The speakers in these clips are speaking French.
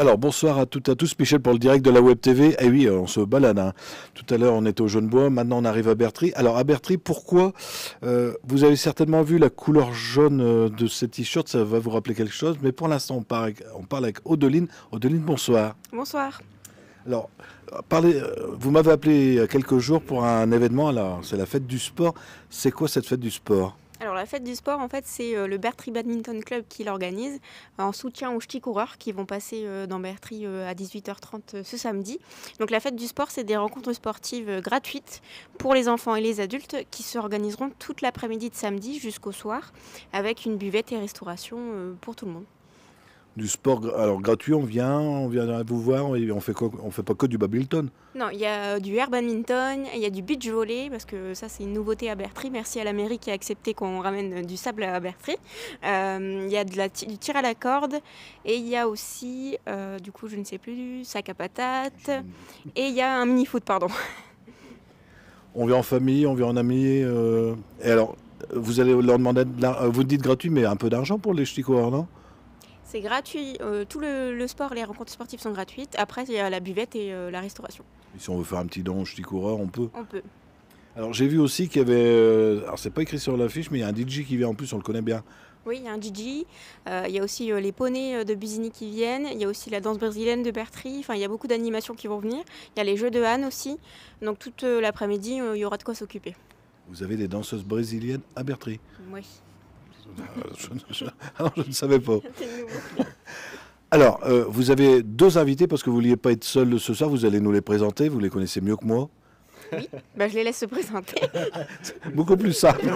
Alors bonsoir à toutes et à tous, Michel pour le direct de la Web TV. Eh oui, on se balade, hein. Tout à l'heure on était au Genevois, maintenant on arrive à Bertry. Alors à Bertry, pourquoi vous avez certainement vu la couleur jaune de ces t-shirts, ça va vous rappeler quelque chose. Mais pour l'instant on parle avec Odeline. Odeline, bonsoir. Bonsoir. Alors, vous m'avez appelé il y a quelques jours pour un événement, alors c'est la fête du sport. C'est quoi cette fête du sport? Alors la fête du sport, en fait, c'est le Bertry Badminton Club qui l'organise en soutien aux ch'tis coureurs qui vont passer dans Bertry à 18h30 ce samedi. Donc la fête du sport, c'est des rencontres sportives gratuites pour les enfants et les adultes qui s'organiseront toute l'après-midi de samedi jusqu'au soir avec une buvette et restauration pour tout le monde. Du sport, alors gratuit, on vient vous voir et on fait quoi? On fait pas que du badminton. Non, il y a du air badminton, il y a du beach volley, parce que ça c'est une nouveauté à Bertry. Merci à la mairie qui a accepté qu'on ramène du sable à Bertry. Il y a du tir à la corde et il y a aussi, du coup je ne sais plus, sac à patates et il y a un mini-foot, pardon. On vient en famille, on vient en amis. Et alors, vous allez leur demander, vous dites gratuit, mais un peu d'argent pour les ch'tis coureurs, non? C'est gratuit, tout le sport, les rencontres sportives sont gratuites. Après il y a la buvette et la restauration. Et si on veut faire un petit don aux ch'tis coureurs, on peut. On peut. Alors j'ai vu aussi qu'il y avait, alors c'est pas écrit sur l'affiche, mais il y a un DJ qui vient en plus, on le connaît bien. Oui, il y a un DJ, il y a aussi les poneys de Busigny qui viennent, il y a aussi la danse brésilienne de Bertry, enfin il y a beaucoup d'animations qui vont venir. Il y a les jeux de Anne aussi, donc toute l'après-midi, il y aura de quoi s'occuper. Vous avez des danseuses brésiliennes à Bertry? Oui. Alors, je ne savais pas. C'est nouveau. Alors, vous avez deux invités parce que vous ne vouliez pas être seul ce soir, vous allez nous les présenter, vous les connaissez mieux que moi. Oui, je les laisse se présenter. Beaucoup plus simple.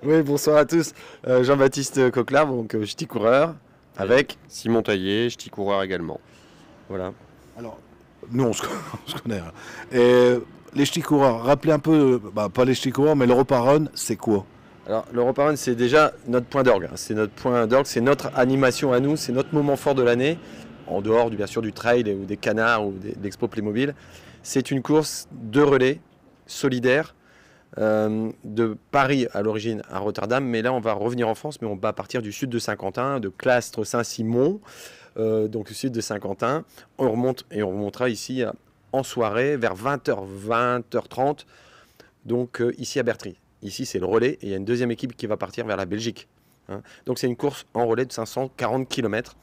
Oui, bonsoir à tous. Jean-Baptiste Coquelard, donc ch'ti coureur, avec Simon Taillé, ch'ti coureur également. voilà. Alors, nous on se connaît, hein. Et les ch'tis coureurs, rappelez un peu, pas les ch'tis coureurs, mais l'Europa Run, c'est quoi? Alors, l'Europa Run, c'est déjà notre point d'orgue. C'est notre point d'orgue, c'est notre animation à nous, c'est notre moment fort de l'année, en dehors bien sûr du trail ou des canards ou de l'expo Playmobil. C'est une course de relais solidaire de Paris à l'origine à Rotterdam, mais là on va revenir en France, mais on va partir du sud de Saint-Quentin, de Clastres Saint-Simon, donc le sud de Saint-Quentin. On remonte et on remontera ici en soirée vers 20h, 20h30, donc ici à Bertry. Ici c'est le relais et il y a une deuxième équipe qui va partir vers la Belgique. Hein. Donc c'est une course en relais de 540 km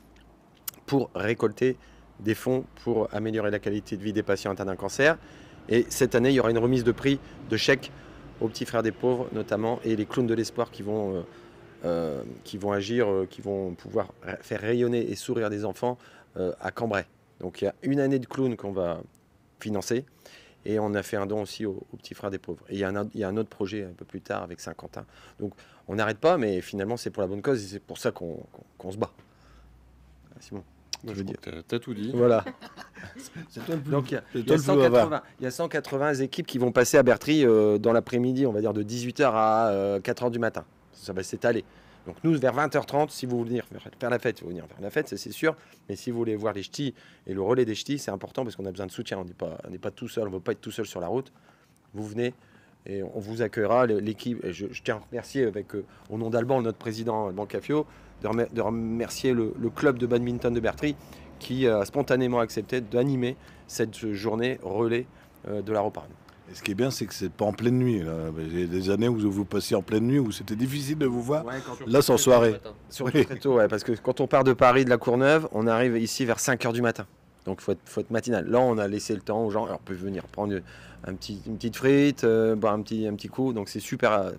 pour récolter des fonds pour améliorer la qualité de vie des patients atteints d'un cancer. Et cette année, il y aura une remise de prix de chèques aux petits frères des pauvres, notamment, et les clowns de l'espoir qui vont agir, qui vont pouvoir faire rayonner et sourire des enfants à Cambrai. Donc il y a une année de clown qu'on va financer, et on a fait un don aussi aux petits frères des pauvres. Et il y a un autre projet un peu plus tard avec Saint-Quentin. Donc on n'arrête pas, mais finalement c'est pour la bonne cause, et c'est pour ça qu'on se bat. Simon. Je veux dire, t'as tout dit. Voilà. C'est toi le plus, Donc il y a 180 équipes qui vont passer à Bertry dans l'après-midi, on va dire de 18h à 4h du matin. Ça va s'étaler. Donc nous, vers 20h30, si vous voulez venir faire la fête, c'est sûr. Mais si vous voulez voir les ch'tis et le relais des ch'tis, c'est important parce qu'on a besoin de soutien. On n'est pas tout seul, on ne veut pas être tout seul sur la route. Vous venez et on vous accueillera. L'équipe, je tiens à remercier au nom d'Alban, notre président Alban Cafio, de remercier le club de badminton de Bertry qui a spontanément accepté d'animer cette journée relais de la Roparne. Et ce qui est bien, c'est que c'est pas en pleine nuit. Là. Il y a des années où vous passiez en pleine nuit, où c'était difficile de vous voir. Ouais, là, c'est en soirée. Surtout très tôt, ouais, parce que quand on part de Paris, de la Courneuve, on arrive ici vers 5h du matin. Donc il faut être matinal. Là, on a laissé le temps aux gens. Alors, on peut venir prendre une petite frite, boire un petit coup. Donc c'est super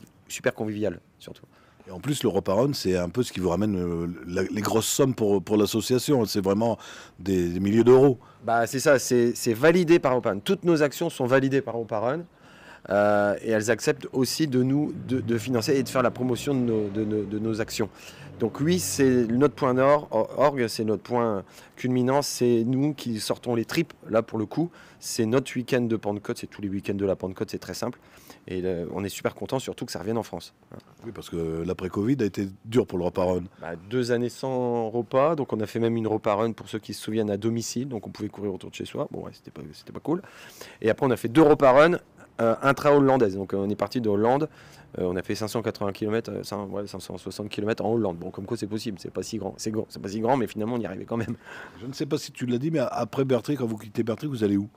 convivial, surtout. Et en plus, l'Europa Run, c'est un peu ce qui vous ramène les grosses sommes pour l'association. C'est vraiment des milliers d'euros. Bah, c'est ça, c'est validé par Europa Run. Toutes nos actions sont validées par Europa Run. Et elles acceptent aussi de financer et de faire la promotion de nos actions. Donc oui, c'est notre point orgue, c'est notre point culminant, c'est nous qui sortons les tripes, là pour le coup, c'est notre week-end de Pentecôte, c'est tous les week-ends de la Pentecôte, c'est très simple, et on est super content surtout que ça revienne en France. Oui, parce que l'après-Covid a été dur pour le repas run. 2 années sans repas, donc on a fait même une repas run pour ceux qui se souviennent à domicile, donc on pouvait courir autour de chez soi, bon ouais, c'était pas cool, et après on a fait 2 repas run intra-hollandaise. Donc on est parti de Hollande, on a fait 580 km, 560 km en Hollande. Bon, comme quoi c'est possible, c'est pas si grand, c'est pas si grand, mais finalement on y arrivait quand même. Je ne sais pas si tu l'as dit, mais après Bertry, quand vous quittez Bertry, vous allez où?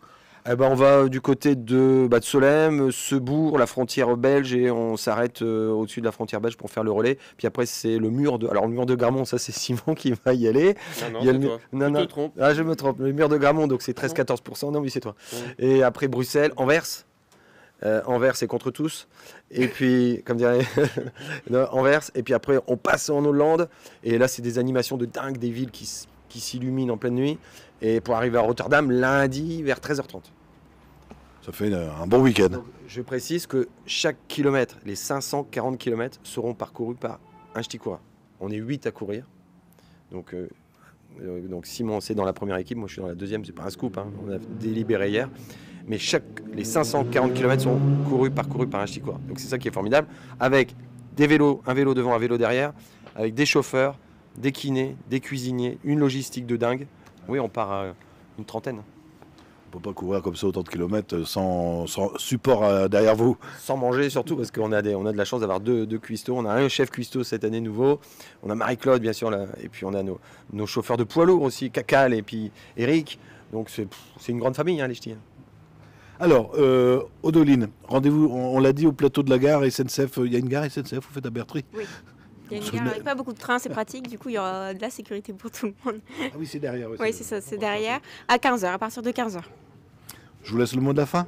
Eh ben, on va du côté de Solesmes, Sebourg, la frontière belge, et on s'arrête au-dessus de la frontière belge pour faire le relais. Puis après, c'est le mur de... Alors, le mur de Gramont, ça, c'est Simon qui va y aller. Non, Il y a c'est le... toi. Non, Tu non. te trompes. Ah, je me trompe. Le mur de Gramont, donc c'est 13-14%. Non, oui, c'est toi. Ouais. Et après, Bruxelles, Anvers. Anvers, c'est contre tous. Et puis, comme dirait Anvers. Et puis après, on passe en Hollande. Et là, c'est des animations de dingue, des villes qui s'illuminent en pleine nuit. Et pour arriver à Rotterdam, lundi, vers 13h30. Ça fait un bon week-end. Donc, je précise que chaque kilomètre, les 540 km, seront parcourus par un ch'ti coureur. On est 8 à courir. Donc Simon, c'est dans la première équipe, moi je suis dans la deuxième, c'est pas un scoop, hein. On a délibéré hier. Mais les 540 km sont parcourus par un ch'ti coureur. Donc c'est ça qui est formidable. Avec des vélos, un vélo devant, un vélo derrière, avec des chauffeurs, des kinés, des cuisiniers, une logistique de dingue. Oui, on part à une trentaine. On ne peut pas courir comme ça autant de kilomètres sans support derrière vous. Sans manger surtout, parce qu'on a de la chance d'avoir deux cuistots. On a un chef cuistot cette année nouveau. On a Marie-Claude, bien sûr, là, et puis on a nos chauffeurs de poids lourds aussi, Cacal et puis Eric. Donc c'est une grande famille, hein, les ch'tis. Alors, Odoline, rendez-vous, on l'a dit, au plateau de la gare SNCF. Il y a une gare SNCF, vous faites à Bertry? Oui. Il y a une gare avec pas beaucoup de trains, c'est pratique. Du coup, il y aura de la sécurité pour tout le monde. Ah oui, c'est derrière aussi. Oui, c'est ça, c'est derrière. À 15h, à partir de 15h. Je vous laisse le mot de la fin.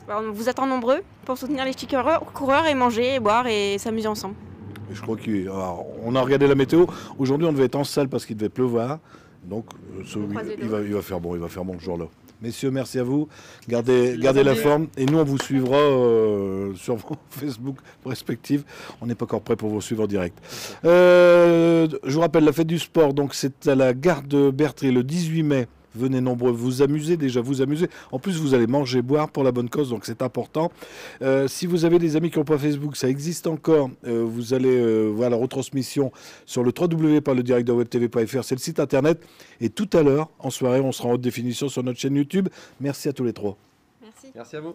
On vous attend nombreux pour soutenir les petits coureurs et manger, et boire et s'amuser ensemble. Et je crois qu'on a regardé la météo. Aujourd'hui, on devait être en salle parce qu'il devait pleuvoir. Donc, il va faire bon ce jour-là. Messieurs, merci à vous. Gardez la forme. Et nous, on vous suivra sur vos Facebook respectifs. On n'est pas encore prêt pour vous suivre en direct. Je vous rappelle, la fête du sport, donc c'est à la gare de Bertry le 18 mai. Venez nombreux, vous amusez. En plus, vous allez manger, boire pour la bonne cause, donc c'est important. Si vous avez des amis qui n'ont pas Facebook, ça existe encore. Vous allez voir la retransmission sur le www.ledirectdewebtv.fr, c'est le site internet. Et tout à l'heure, en soirée, on sera en haute définition sur notre chaîne YouTube. Merci à tous les trois. Merci. Merci à vous.